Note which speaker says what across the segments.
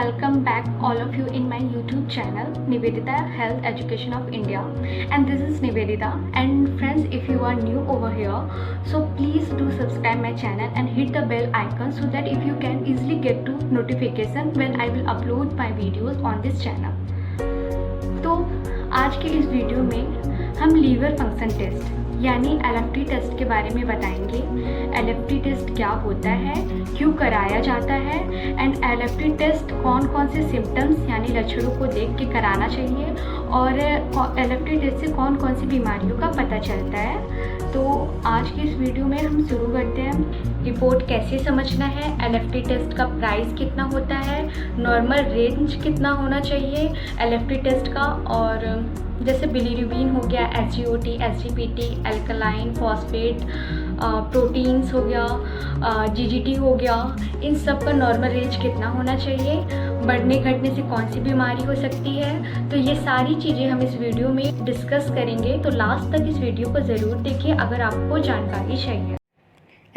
Speaker 1: welcome back all of you in my YouTube channel Nivedita Health Education of India, and this is Nivedita. And friends, if you are new over here, so please do subscribe my channel and hit the bell icon so that if you can easily get to notification when I will upload my videos on this channel. तो आज के इस video में हम liver function test यानी LFT test के बारे में बताएंगे। LFT टेस्ट क्या होता है, क्यों कराया जाता है, एंड LFT टेस्ट कौन कौन से सिम्टम्स यानी लक्षणों को देख के कराना चाहिए, और LFT टेस्ट से कौन कौन सी बीमारियों का पता चलता है। तो आज की इस वीडियो में हम शुरू करते हैं। रिपोर्ट कैसे समझना है, LFT टेस्ट का प्राइस कितना होता है, नॉर्मल रेंज कितना होना चाहिए LFT टेस्ट का, और जैसे बिलीरुबिन हो गया, SGOT, SGPT, alkaline, phosphate, proteins हो गया, GGT हो गया, इन सब का नॉर्मल रेंज कितना होना चाहिए, बढ़ने घटने से कौन सी बीमारी हो सकती है। तो ये सारी चीज़ें हम इस वीडियो में डिस्कस करेंगे, तो लास्ट तक इस वीडियो को ज़रूर देखिए अगर आपको जानकारी चाहिए।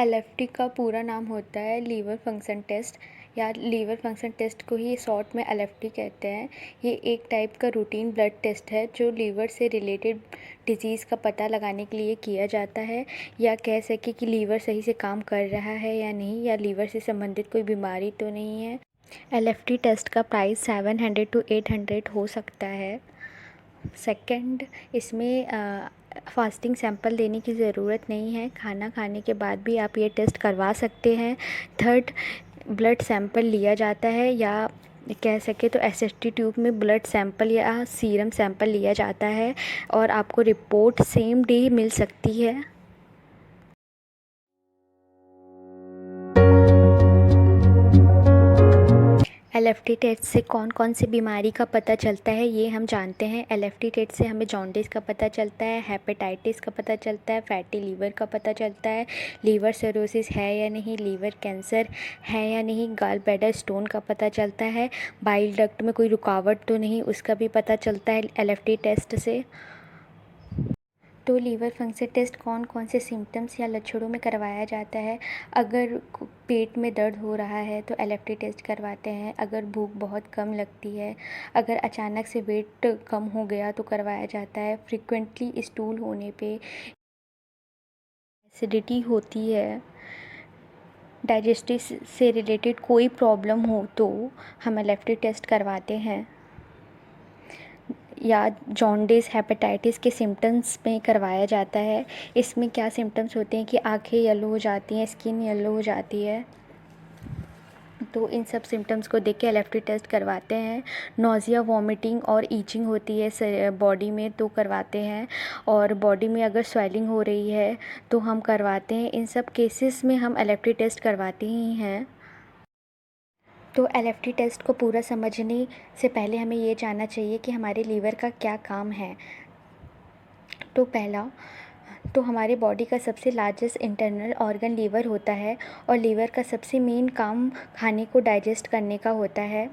Speaker 2: LFT का पूरा नाम होता है लीवर फंक्शन टेस्ट, या लीवर फंक्शन टेस्ट को ही शॉर्ट में LFT कहते हैं। ये एक टाइप का रूटीन ब्लड टेस्ट है जो लीवर से रिलेटेड डिजीज़ का पता लगाने के लिए किया जाता है, या कह सके कि लीवर सही से काम कर रहा है या नहीं, या लीवर से संबंधित कोई बीमारी तो नहीं है। LFT टेस्ट का प्राइस 700 to 800 हो सकता है। सेकंड, इसमें फास्टिंग सैंपल देने की ज़रूरत नहीं है, खाना खाने के बाद भी आप ये टेस्ट करवा सकते हैं। थर्ड, ब्लड सैंपल लिया जाता है, या कह सके तो SST ट्यूब में ब्लड सैंपल या सीरम सैंपल लिया जाता है, और आपको रिपोर्ट सेम डे मिल सकती है। LFT टेस्ट से कौन कौन सी बीमारी का पता चलता है ये हम जानते हैं। LFT टेस्ट से हमें जॉन्डिस का पता चलता है, हेपेटाइटिस का पता चलता है, फैटी लीवर का पता चलता है, लीवर सिरोसिस है या नहीं, लीवर कैंसर है या नहीं, गॉल ब्लैडर स्टोन का पता चलता है, बाइल डक्ट में कोई रुकावट तो नहीं, उसका भी पता चलता है LFT टेस्ट से। तो लीवर फंक्शन टेस्ट कौन कौन से सिम्टम्स या लक्षणों में करवाया जाता है। अगर पेट में दर्द हो रहा है तो LFT टेस्ट करवाते हैं। अगर भूख बहुत कम लगती है, अगर अचानक से वेट कम हो गया तो करवाया जाता है। फ्रीक्वेंटली स्टूल होने पे, एसिडिटी होती है, डाइजेस्टिव से रिलेटेड कोई प्रॉब्लम हो तो हम LFT टेस्ट करवाते हैं, या जॉन्डिस, हेपेटाइटिस के सिम्टम्स में करवाया जाता है। इसमें क्या सिम्टम्स होते हैं कि आंखें येलो हो जाती हैं, स्किन येलो हो जाती है, तो इन सब सिम्टम्स को देख के LFT टेस्ट करवाते हैं। नोज़िया, वॉमिटिंग और ईचिंग होती है बॉडी में तो करवाते हैं, और बॉडी में अगर स्वेलिंग हो रही है तो हम करवाते हैं। इन सब केसेस में हम LFT टेस्ट करवाते ही हैं। तो LFT टेस्ट को पूरा समझने से पहले हमें ये जानना चाहिए कि हमारे लीवर का क्या काम है। तो पहला, तो हमारे बॉडी का सबसे लार्जेस्ट इंटरनल ऑर्गन लीवर होता है, और लीवर का सबसे मेन काम खाने को डाइजेस्ट करने का होता है,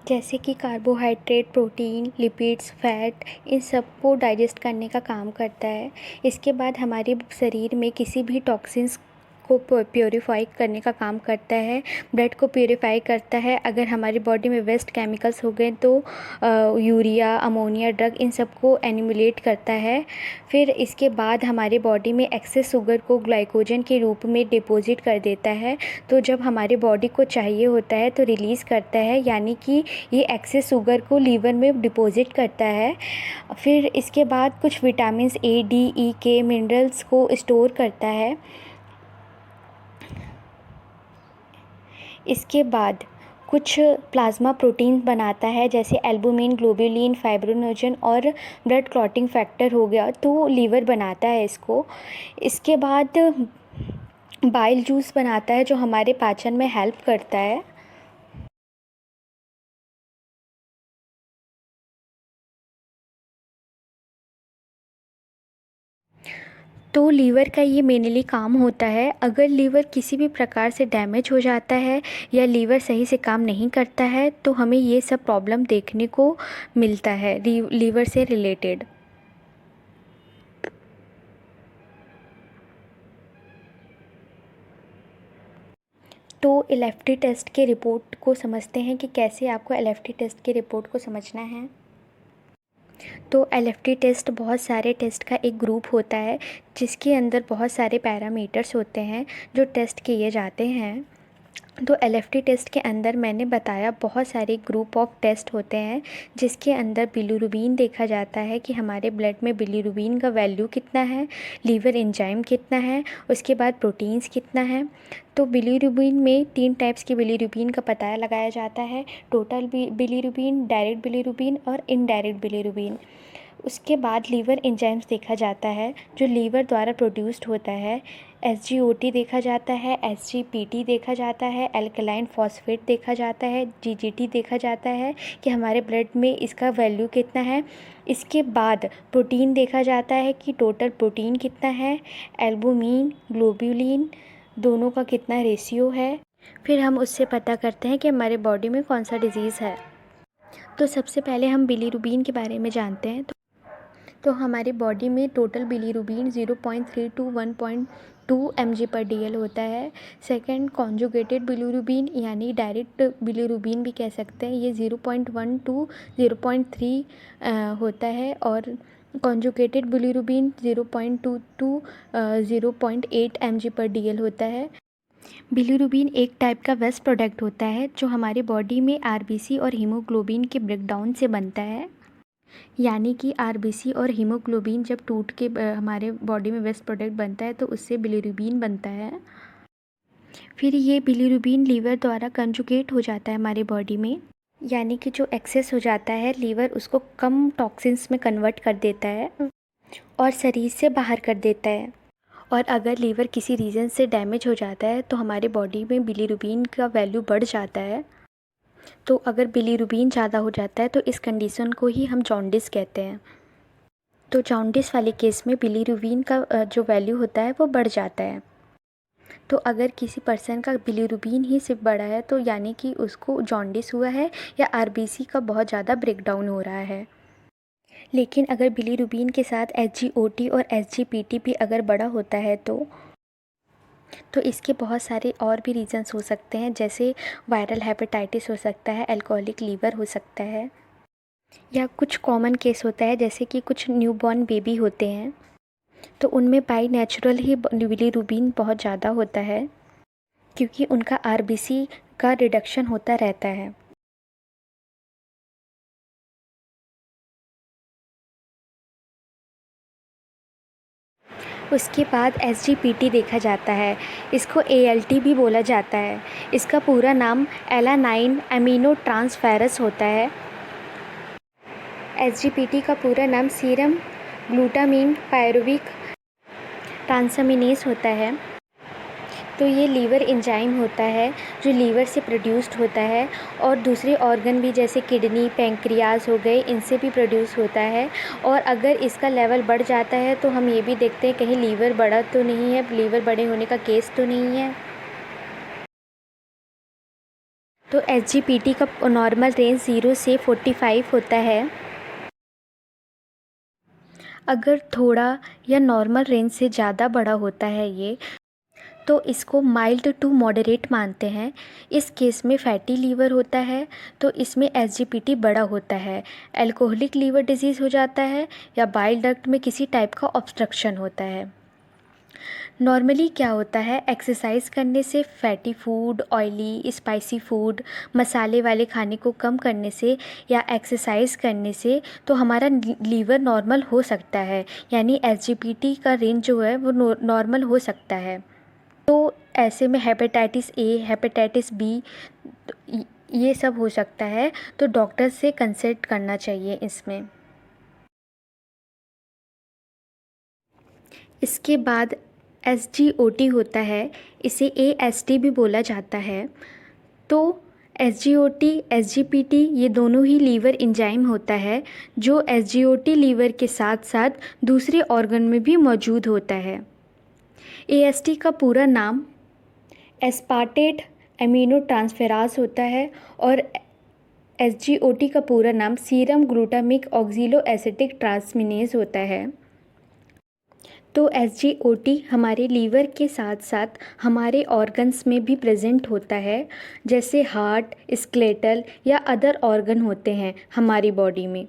Speaker 2: जैसे कि कार्बोहाइड्रेट, प्रोटीन, लिपिड्स, फैट, इन सब को डाइजेस्ट करने का काम करता है। इसके बाद हमारे शरीर में किसी भी टॉक्सिन्स को प्योरीफाई करने का काम करता है, ब्लड को प्योरीफाई करता है। अगर हमारी बॉडी में वेस्ट केमिकल्स हो गए तो यूरिया, अमोनिया, ड्रग, इन सब को एनिमुलेट करता है। फिर इसके बाद हमारे बॉडी में एक्सेस शुगर को ग्लाइकोजन के रूप में डिपॉजिट कर देता है, तो जब हमारे बॉडी को चाहिए होता है तो रिलीज़ करता है, यानी कि ये एक्सेस शुगर को लीवर में डिपॉजिट करता है। फिर इसके बाद कुछ vitamin A, D, E, K, minerals को स्टोर करता है। इसके बाद कुछ प्लाज्मा प्रोटीन बनाता है, जैसे एल्बुमिन, ग्लोबुलिन, फाइब्रिनोजन और ब्लड क्लॉटिंग फैक्टर हो गया, तो लीवर बनाता है इसको। इसके बाद बाइल जूस बनाता है जो हमारे पाचन में हेल्प करता है। तो लीवर का ये मेनली काम होता है। अगर लीवर किसी भी प्रकार से डैमेज हो जाता है या लीवर सही से काम नहीं करता है तो हमें ये सब प्रॉब्लम देखने को मिलता है लीवर से रिलेटेड। तो एलएफटी टेस्ट के रिपोर्ट को समझते हैं कि कैसे आपको एलएफटी टेस्ट के रिपोर्ट को समझना है। तो एलएफटी टेस्ट बहुत सारे टेस्ट का एक ग्रुप होता है जिसके अंदर बहुत सारे पैरामीटर्स होते हैं जो टेस्ट किए जाते हैं। तो एलएफटी टेस्ट के अंदर मैंने बताया बहुत सारे ग्रुप ऑफ टेस्ट होते हैं जिसके अंदर बिलीरुबिन देखा जाता है कि हमारे ब्लड में बिलीरुबिन का वैल्यू कितना है, लीवर एंजाइम कितना है, उसके बाद प्रोटीन्स कितना है। तो बिलीरुबिन में 3 टाइप्स की बिलीरुबिन का पता लगाया जाता है, टोटल बिलीरुबिन, डायरेक्ट बिलीरुबिन और इनडायरेक्ट बिलीरुबिन। उसके बाद लीवर एंजाइम्स देखा जाता है जो लीवर द्वारा प्रोड्यूस्ड होता है, एसजीओटी देखा जाता है, एसजीपीटी देखा जाता है, एल्कलाइन फॉस्फेट देखा जाता है, जीजीटी देखा जाता है कि हमारे ब्लड में इसका वैल्यू कितना है। इसके बाद प्रोटीन देखा जाता है कि टोटल प्रोटीन कितना है, एल्बुमिन, ग्लोब्युलिन दोनों का कितना रेशियो है। फिर हम उससे पता करते हैं कि हमारे बॉडी में कौन सा डिज़ीज़ है। तो सबसे पहले हम बिलीरुबिन के बारे में जानते हैं। तो हमारी बॉडी में टोटल बिलीरुबिन 0.3 to 1.2 mg/dl होता है। सेकंड कॉन्जुगेटेड बिलीरुबिन यानी डायरेक्ट बिलीरुबिन भी कह सकते हैं, ये 0.1 to 0.3 होता है। और कॉन्जुगेटेड बिलीरुबिन 0.2 to 0.8 mg/dl होता है। बिलीरुबिन एक टाइप का वेस्ट प्रोडक्ट होता है जो हमारी बॉडी में आरबीसी और हीमोग्लोबिन के ब्रेकडाउन से बनता है। यानी कि आरबीसी और हीमोग्लोबिन जब टूट के हमारे बॉडी में वेस्ट प्रोडक्ट बनता है तो उससे बिलीरुबिन बनता है। फिर ये बिलीरुबिन लीवर द्वारा कंजुगेट हो जाता है हमारी बॉडी में, यानी कि जो एक्सेस हो जाता है लीवर उसको कम टॉक्सिन्स में कन्वर्ट कर देता है और शरीर से बाहर कर देता है। और अगर लीवर किसी रीज़न से डैमेज हो जाता है तो हमारे बॉडी में बिलीरुबिन का वैल्यू बढ़ जाता है। तो अगर बिलीरुबिन ज़्यादा हो जाता है तो इस कंडीशन को ही हम जॉन्डिस कहते हैं। तो जॉन्डिस वाले केस में बिलीरुबिन का जो वैल्यू होता है वो बढ़ जाता है। तो अगर किसी पर्सन का बिलीरुबिन ही सिर्फ बढ़ा है तो यानी कि उसको जॉन्डिस हुआ है या आरबीसी का बहुत ज़्यादा ब्रेकडाउन हो रहा है। लेकिन अगर बिलीरुबिन के साथ एसजीओटी और एसजीपीटी भी अगर बड़ा होता है तो इसके बहुत सारे और भी रीज़न्स हो सकते हैं, जैसे वायरल हेपेटाइटिस हो सकता है, अल्कोहलिक लीवर हो सकता है, या कुछ कॉमन केस होता है जैसे कि कुछ न्यूबॉर्न बेबी होते हैं तो उनमें बाई नेचुरल ही बिलीरुबिन बहुत ज़्यादा होता है क्योंकि उनका आरबीसी का रिडक्शन होता रहता है। उसके बाद एसजीपीटी देखा जाता है, इसको एएलटी भी बोला जाता है। इसका पूरा नाम एलानाइन एमिनो ट्रांसफेरस होता है। एसजीपीटी का पूरा नाम सीरम ग्लूटामीन पायरुविक ट्रांसअमीनेस होता है। तो ये लीवर एंजाइम होता है जो लीवर से प्रोड्यूस्ड होता है और दूसरे ऑर्गन भी जैसे किडनी, पैंक्रियाज हो गए, इनसे भी प्रोड्यूस होता है। और अगर इसका लेवल बढ़ जाता है तो हम ये भी देखते हैं कहीं लीवर बड़ा तो नहीं है, लीवर बड़े होने का केस तो नहीं है। तो एसजीपीटी का नॉर्मल रेंज 0 से 45 होता है। अगर थोड़ा या नॉर्मल रेंज से ज़्यादा बड़ा होता है ये तो इसको माइल्ड टू मॉडरेट मानते हैं। इस केस में फैटी लीवर होता है तो इसमें एसजीपीटी बड़ा होता है, अल्कोहलिक लीवर डिजीज़ हो जाता है या बाइल डक्ट में किसी टाइप का ऑब्स्ट्रक्शन होता है। नॉर्मली क्या होता है, एक्सरसाइज करने से, fatty food, oily spicy food, मसाले वाले खाने को कम करने से या एक्सरसाइज करने से तो हमारा लीवर नॉर्मल हो सकता है, यानी एसजीपीटी का रेंज जो है वो नॉर्मल हो सकता है। तो ऐसे में हेपेटाइटिस ए, हेपेटाइटिस बी ये सब हो सकता है, तो डॉक्टर से कंसल्ट करना चाहिए इसमें। इसके बाद एसजीओटी होता है, इसे एएसटी भी बोला जाता है। तो एसजीओटी, एसजीपीटी ये दोनों ही लीवर एंजाइम होता है जो एसजीओटी लीवर के साथ साथ दूसरे ऑर्गन में भी मौजूद होता है। एएसटी का पूरा नाम एस्पार्टेट एमिनो ट्रांसफेरास होता है और एसजीओटी का पूरा नाम serum glutamic oxalo acetic transaminase होता है। तो SGOT हमारे लीवर के साथ साथ हमारे ऑर्गन्स में भी प्रेजेंट होता है, जैसे हार्ट, स्केलेटल या अदर ऑर्गन होते हैं हमारी बॉडी में।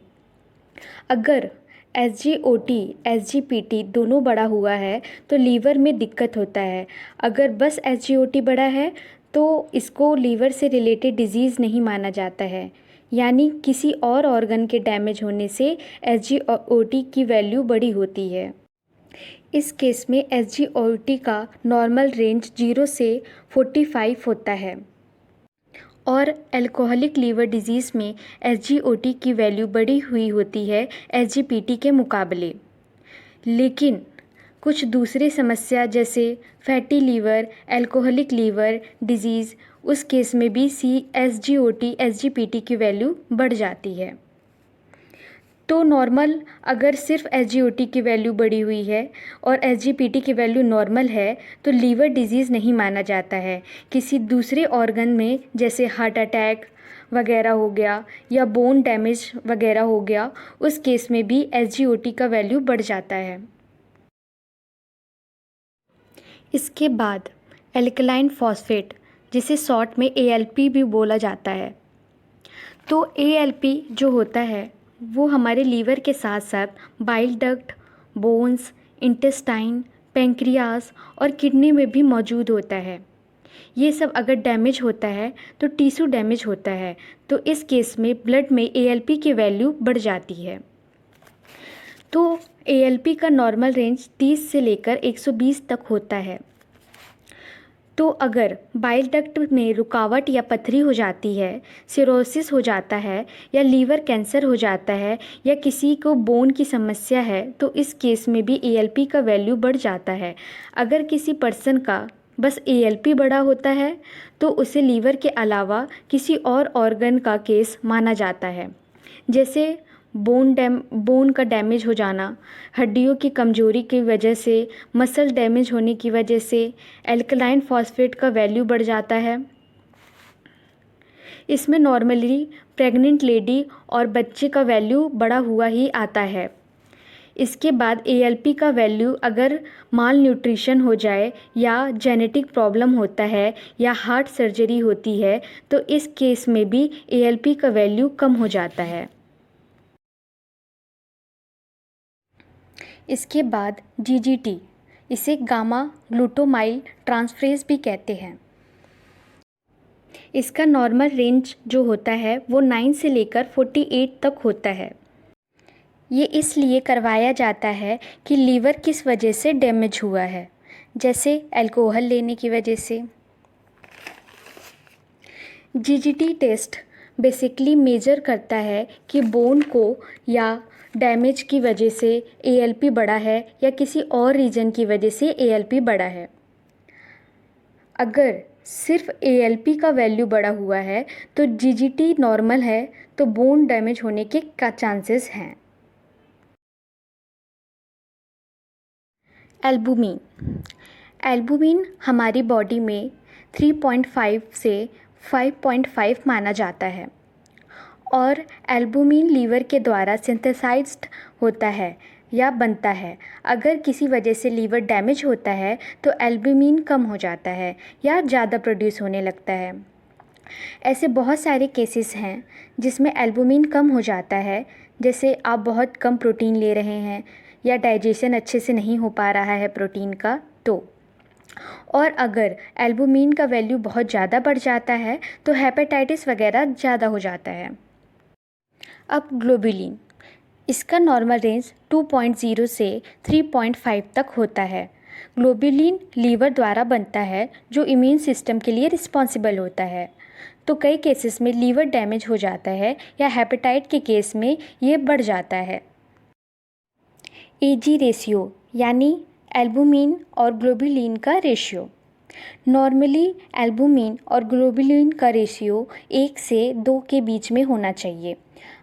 Speaker 2: अगर SGOT SGPT दोनों बढ़ा हुआ है तो लीवर में दिक्कत होता है। अगर बस SGOT बढ़ा है तो इसको लीवर से रिलेटेड डिजीज़ नहीं माना जाता है, यानी किसी और ऑर्गन के डैमेज होने से SGOT की वैल्यू बड़ी होती है। इस केस में SGOT का नॉर्मल रेंज 0 से 45 होता है और अल्कोहलिक लीवर डिजीज़ में SGOT की वैल्यू बढ़ी हुई होती है SGPT के मुकाबले। लेकिन कुछ दूसरी समस्या जैसे fatty liver, alcoholic liver disease, उस केस में भी SGOT SGPT की वैल्यू बढ़ जाती है। तो नॉर्मल अगर सिर्फ SGOT की वैल्यू बढ़ी हुई है और SGPT की वैल्यू नॉर्मल है तो लीवर डिजीज़ नहीं माना जाता है। किसी दूसरे ऑर्गन में जैसे हार्ट अटैक वगैरह हो गया या बोन डैमेज वगैरह हो गया, उस केस में भी SGOT का वैल्यू बढ़ जाता है। इसके बाद एल्कलाइन फॉस्फेट, जिसे शॉर्ट में ALP भी बोला जाता है। तो ALP जो होता है वो हमारे लीवर के साथ साथ bile duct, bones, intestine, pancreas और किडनी में भी मौजूद होता है। ये सब अगर डैमेज होता है तो टिश्यू डैमेज होता है, तो इस केस में ब्लड में ALP की वैल्यू बढ़ जाती है। तो ALP का नॉर्मल रेंज 30 से लेकर 120 तक होता है। तो अगर बाइल डक्ट में रुकावट या पथरी हो जाती है, सिरोसिस हो जाता है या लीवर कैंसर हो जाता है या किसी को बोन की समस्या है, तो इस केस में भी ALP का वैल्यू बढ़ जाता है। अगर किसी पर्सन का बस ALP बढ़ा होता है तो उसे लीवर के अलावा किसी और ऑर्गन का केस माना जाता है, जैसे बोन का डैमेज हो जाना, हड्डियों की कमजोरी की वजह से, मसल डैमेज होने की वजह से एल्कलाइन फॉस्फेट का वैल्यू बढ़ जाता है। इसमें नॉर्मली प्रेग्नेंट लेडी और बच्चे का वैल्यू बढ़ा हुआ ही आता है। इसके बाद ALP का वैल्यू अगर माल न्यूट्रिशन हो जाए या जेनेटिक प्रॉब्लम होता है या हार्ट सर्जरी होती है तो इस केस में भी ALP का वैल्यू कम हो जाता है। इसके बाद GGT, इसे गामा ग्लूटामाइल ट्रांसफरेज भी कहते हैं। इसका नॉर्मल रेंज जो होता है वो 9 से लेकर 48 तक होता है। ये इसलिए करवाया जाता है कि लीवर किस वजह से डैमेज हुआ है, जैसे अल्कोहल लेने की वजह से। GGT टेस्ट बेसिकली मेजर करता है कि बोन को या डैमेज की वजह से ALP बढ़ा है या किसी और रीजन की वजह से ALP बढ़ा है। अगर सिर्फ ALP का वैल्यू बढ़ा हुआ है तो GGT नॉर्मल है तो बोन डैमेज होने के का चांसेस हैं। एल्बुमिन हमारी बॉडी में 3.5 से 5.5 माना जाता है और एल्बुमिन लीवर के द्वारा सिंथेसाइज्ड होता है या बनता है। अगर किसी वजह से लीवर डैमेज होता है तो एल्बुमिन कम हो जाता है या ज़्यादा प्रोड्यूस होने लगता है। ऐसे बहुत सारे केसेस हैं जिसमें एल्बुमिन कम हो जाता है, जैसे आप बहुत कम प्रोटीन ले रहे हैं या डाइजेशन अच्छे से नहीं हो पा रहा है प्रोटीन का तो। और अगर एल्बुमिन का वैल्यू बहुत ज़्यादा बढ़ जाता है तो हेपेटाइटिस वगैरह ज़्यादा हो जाता है। अब ग्लोबुलिन, इसका नॉर्मल रेंज 2.0 से 3.5 तक होता है। ग्लोबुलिन लीवर द्वारा बनता है जो इम्यून सिस्टम के लिए रिस्पॉन्सिबल होता है। तो कई केसेस में लीवर डैमेज हो जाता है या हेपेटाइट के केस में ये बढ़ जाता है। AG रेशियो यानी एल्बुमिन और ग्लोबुलिन का रेशियो। नॉर्मली एल्बुमिन और ग्लोबुलिन का रेशियो 1 से 2 के बीच में होना चाहिए।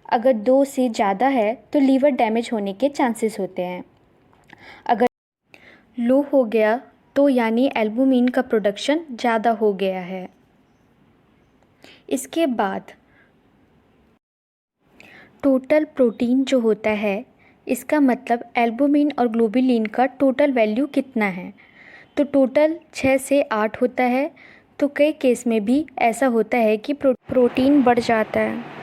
Speaker 2: अगर 2 से ज़्यादा है तो लीवर डैमेज होने के चांसेस होते हैं। अगर लो हो गया तो यानी एल्बुमिन का प्रोडक्शन ज़्यादा हो गया है। इसके बाद टोटल प्रोटीन जो होता है इसका मतलब एल्बुमिन और ग्लोबुलिन का टोटल वैल्यू कितना है। तो टोटल 6 से 8 होता है। तो कई केस में भी ऐसा होता है कि प्रोटीन बढ़ जाता है।